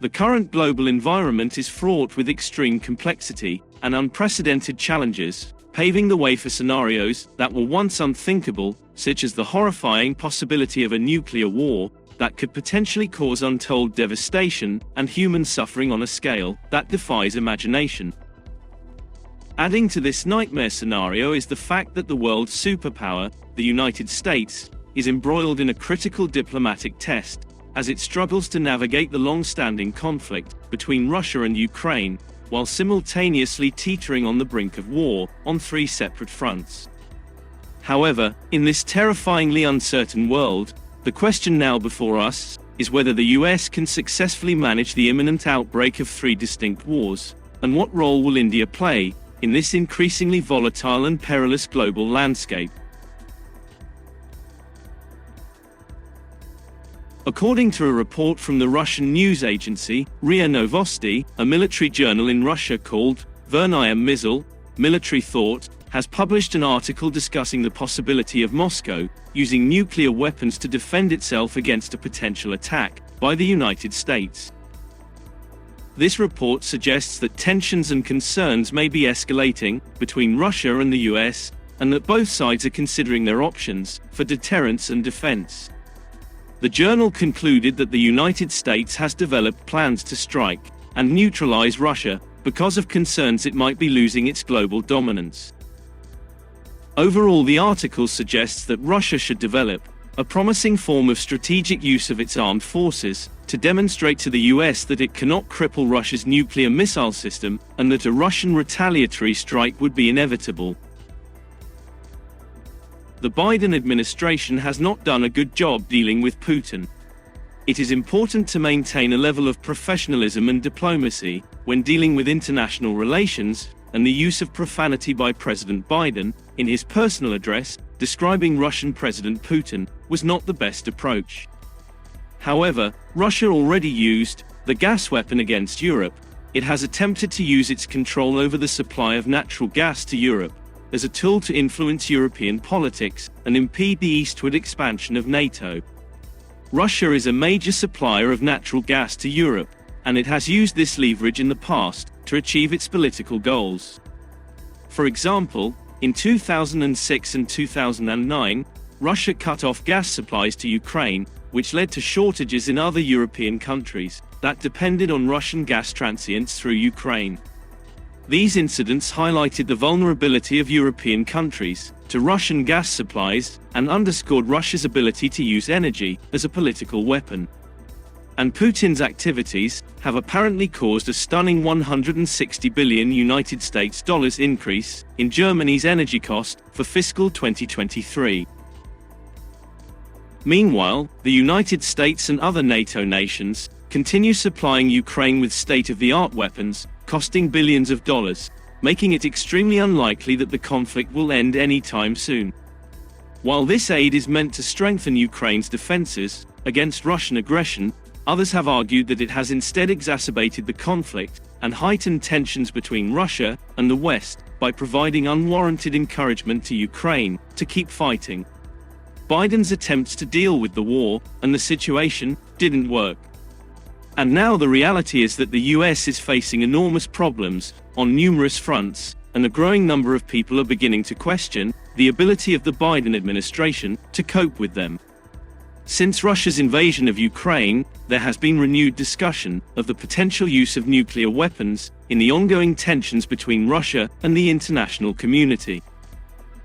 The current global environment is fraught with extreme complexity and unprecedented challenges, paving the way for scenarios that were once unthinkable, such as the horrifying possibility of a nuclear war that could potentially cause untold devastation and human suffering on a scale that defies imagination. Adding to this nightmare scenario is the fact that the world's superpower, the United States, is embroiled in a critical diplomatic test, as it struggles to navigate the long-standing conflict between Russia and Ukraine, while simultaneously teetering on the brink of war on 3 separate fronts. However, in this terrifyingly uncertain world, the question now before us is whether the US can successfully manage the imminent outbreak of 3 distinct wars, and what role will India play in this increasingly volatile and perilous global landscape. According to a report from the Russian news agency, RIA Novosti, a military journal in Russia called Verniya Misl, Military Thought, has published an article discussing the possibility of Moscow using nuclear weapons to defend itself against a potential attack by the United States. This report suggests that tensions and concerns may be escalating between Russia and the US, and that both sides are considering their options for deterrence and defense. The journal concluded that the United States has developed plans to strike and neutralize Russia because of concerns it might be losing its global dominance. Overall, the article suggests that Russia should develop a promising form of strategic use of its armed forces to demonstrate to the US that it cannot cripple Russia's nuclear missile system, and that a Russian retaliatory strike would be inevitable. The Biden administration has not done a good job dealing with Putin. It is important to maintain a level of professionalism and diplomacy when dealing with international relations, and the use of profanity by President Biden in his personal address describing Russian President Putin was not the best approach. However, Russia already used the gas weapon against Europe. It has attempted to use its control over the supply of natural gas to Europe as a tool to influence European politics and impede the eastward expansion of NATO. Russia is a major supplier of natural gas to Europe, and it has used this leverage in the past to achieve its political goals. For example, in 2006 and 2009, Russia cut off gas supplies to Ukraine, which led to shortages in other European countries that depended on Russian gas transients through Ukraine. These incidents highlighted the vulnerability of European countries to Russian gas supplies and underscored Russia's ability to use energy as a political weapon. And Putin's activities have apparently caused a stunning $160 billion United States dollars increase in Germany's energy cost for fiscal 2023. Meanwhile, the United States and other NATO nations continue supplying Ukraine with state-of-the-art weapons, costing billions of dollars, making it extremely unlikely that the conflict will end anytime soon. While this aid is meant to strengthen Ukraine's defenses against Russian aggression, others have argued that it has instead exacerbated the conflict and heightened tensions between Russia and the West by providing unwarranted encouragement to Ukraine to keep fighting. Biden's attempts to deal with the war and the situation didn't work. And now the reality is that the US is facing enormous problems on numerous fronts, and a growing number of people are beginning to question the ability of the Biden administration to cope with them. Since Russia's invasion of Ukraine, there has been renewed discussion of the potential use of nuclear weapons in the ongoing tensions between Russia and the international community.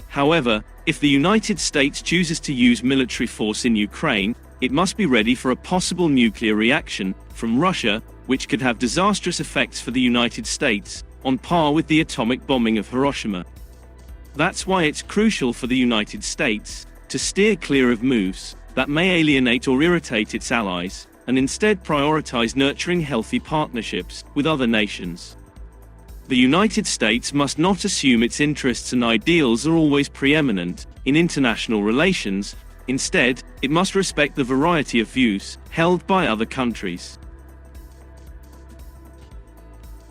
However, if the United States chooses to use military force in Ukraine, it must be ready for a possible nuclear reaction from Russia, which could have disastrous effects for the United States, on par with the atomic bombing of Hiroshima. That's why it's crucial for the United States to steer clear of moves that may alienate or irritate its allies, and instead prioritize nurturing healthy partnerships with other nations. The United States must not assume its interests and ideals are always preeminent in international relations. Instead, it must respect the variety of views held by other countries.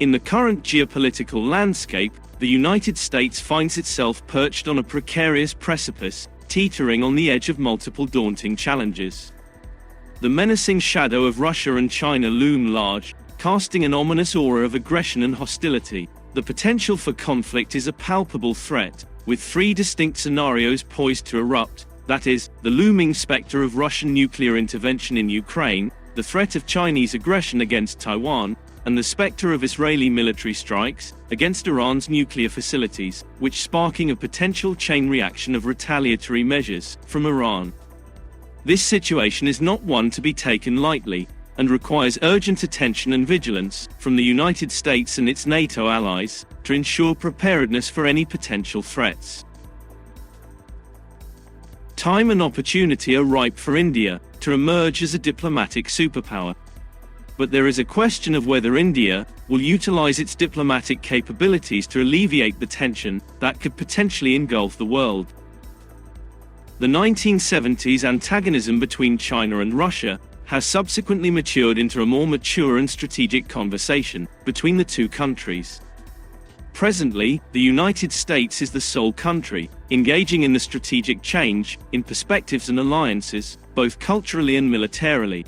In the current geopolitical landscape, the United States finds itself perched on a precarious precipice, teetering on the edge of multiple daunting challenges. the menacing shadow of Russia and China loom large, casting an ominous aura of aggression and hostility. The potential for conflict is a palpable threat, with three distinct scenarios poised to erupt, that is, the looming specter of Russian nuclear intervention in Ukraine, the threat of Chinese aggression against Taiwan, and the specter of Israeli military strikes against Iran's nuclear facilities, which sparking a potential chain reaction of retaliatory measures from Iran. This situation is not one to be taken lightly, and requires urgent attention and vigilance from the United States and its NATO allies to ensure preparedness for any potential threats. Time and opportunity are ripe for India to emerge as a diplomatic superpower. But there is a question of whether India will utilize its diplomatic capabilities to alleviate the tension that could potentially engulf the world. The 1970s antagonism between China and Russia has subsequently matured into a more mature and strategic conversation between the two countries. Presently, the United States is the sole country engaging in the strategic change in perspectives and alliances, both culturally and militarily.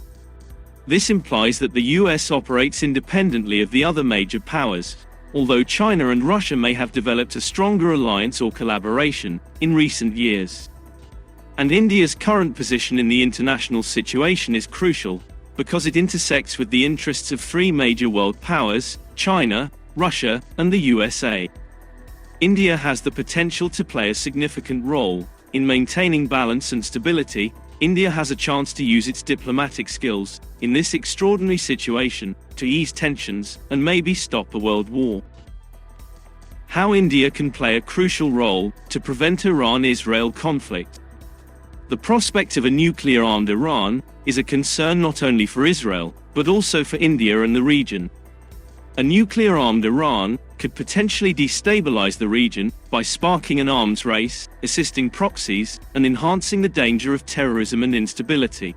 This implies that the US operates independently of the other major powers, although China and Russia may have developed a stronger alliance or collaboration in recent years. And India's current position in the international situation is crucial, because it intersects with the interests of three major world powers, China, Russia, and the USA. India has the potential to play a significant role in maintaining balance and stability. India has a chance to use its diplomatic skills in this extraordinary situation to ease tensions and maybe stop a world war. How India can play a crucial role to prevent Iran-Israel conflict. The prospect of a nuclear-armed Iran is a concern not only for Israel, but also for India and the region. A nuclear-armed Iran could potentially destabilize the region by sparking an arms race, assisting proxies, and enhancing the danger of terrorism and instability.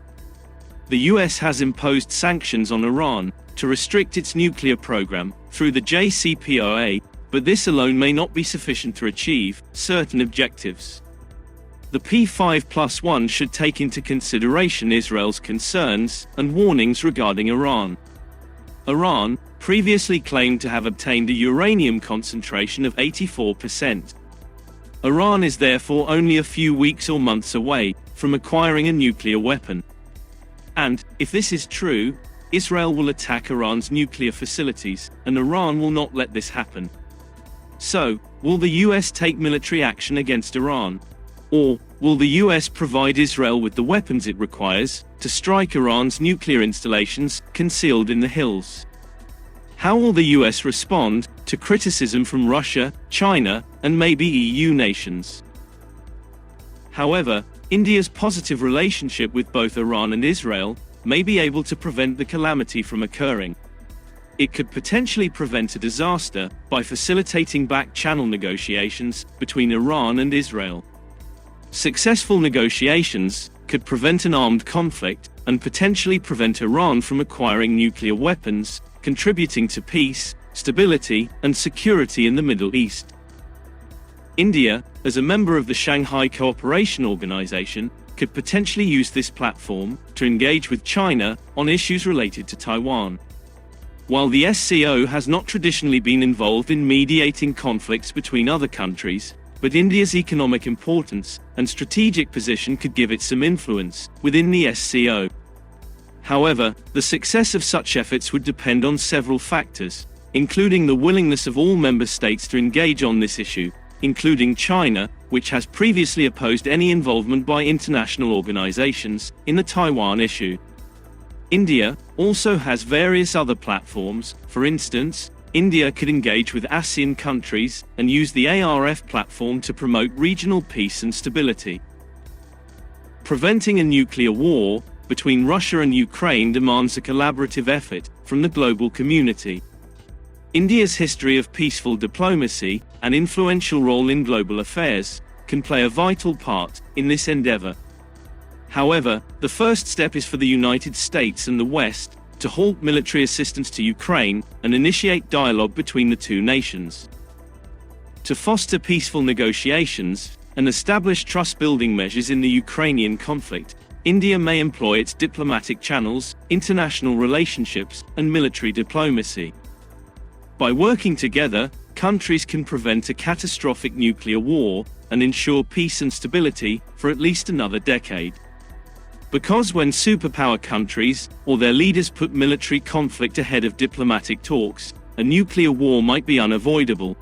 The US has imposed sanctions on Iran to restrict its nuclear program through the JCPOA, but this alone may not be sufficient to achieve certain objectives. The P5+1 should take into consideration Israel's concerns and warnings regarding Iran. Iran previously claimed to have obtained a uranium concentration of 84%. Iran is therefore only a few weeks or months away from acquiring a nuclear weapon. And, if this is true, Israel will attack Iran's nuclear facilities, and Iran will not let this happen. So, will the US take military action against Iran? Or, will the US provide Israel with the weapons it requires to strike Iran's nuclear installations concealed in the hills? How will the US respond to criticism from Russia, China, and maybe EU nations? However, India's positive relationship with both Iran and Israel may be able to prevent the calamity from occurring. It could potentially prevent a disaster by facilitating back-channel negotiations between Iran and Israel. Successful negotiations could prevent an armed conflict and potentially prevent Iran from acquiring nuclear weapons, contributing to peace, stability, and security in the Middle East. India, as a member of the Shanghai Cooperation Organization, could potentially use this platform to engage with China on issues related to Taiwan. While the SCO has not traditionally been involved in mediating conflicts between other countries, but India's economic importance and strategic position could give it some influence within the SCO. However, the success of such efforts would depend on several factors, including the willingness of all member states to engage on this issue, including China, which has previously opposed any involvement by international organizations in the Taiwan issue. India also has various other platforms. For instance, India could engage with ASEAN countries and use the ARF platform to promote regional peace and stability. Preventing a nuclear war between Russia and Ukraine demands a collaborative effort from the global community. India's history of peaceful diplomacy and influential role in global affairs can play a vital part in this endeavor. However, the first step is for the United States and the West to halt military assistance to Ukraine and initiate dialogue between the two nations. To foster peaceful negotiations and establish trust-building measures in the Ukrainian conflict, India may employ its diplomatic channels, international relationships, and military diplomacy. By working together, countries can prevent a catastrophic nuclear war and ensure peace and stability for at least another decade. Because when superpower countries or their leaders put military conflict ahead of diplomatic talks, a nuclear war might be unavoidable,